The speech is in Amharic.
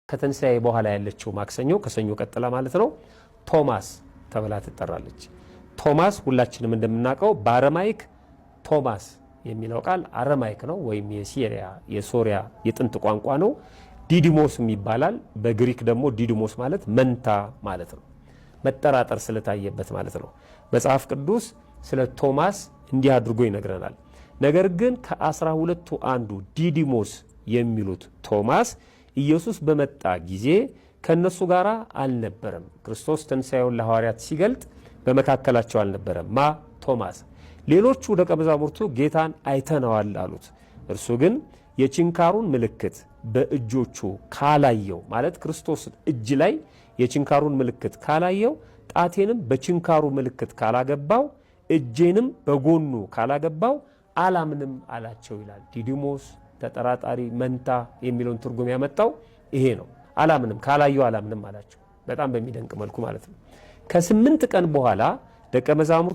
ከተንሳኤ በኋላ ያለችው ማክሰኞ ከሰኞ ቀጥላ ማለት ነው ቶማስ ተብላ ትጠራለች። ቶማስ ሁላችንም እንደምናውቀው በአረማይክ ቶማስ የሚለው ቃል አረማይክ ነው ወይም የሶሪያ የጥንት ቋንቋ ነው። ዲዲሞስ ይባላል። በግሪክ ደግሞ ዲዲሞስ ማለት መንታ ማለት ነው። መጠራጠር ስለታየበት ማለት ነው። መጽሐፍ ቅዱስ ስለ ቶማስ እንዲህ አድርጎ ይነግረናል። ነገር ግን ከ12ቱ አንዱ ዲዲሞስ የሚሉት ቶማስ ኢየሱስ በመጣ ጊዜ ከነሱ ጋር አልነበረም። ክርስቶስ ትንሣኤውን ለሐዋርያት ሲገልጥ በመካከላቸው አልነበረም። ቶማስ። ሌሎቹ ደቀ መዛሙርቱ ጌታን አይተነዋል አሉት። እርሱ ግን የችንካሩን ምልክት በእጆቹ ካላየው ማለት ክርስቶስ እጅ ላይ የችንካሩን ምልክት ካላየው፣ ጣቴንም በችንካሩ ምልክት ካላገባው፣ እጄንም በጎኑ ካላገባው አላምንም አላቸው ይላል። ዲዲሞስ ተጠራጣሪ፣ መንታ የሚለውን ትርጉም ያመጣው ይሄ ነው። አላምንም ካላየው አላምንም አላቸው። በጣም በሚደንቅ መልኩ ማለት ነው። ከ8 ቀን በኋላ ደቀ መዛሙርቱ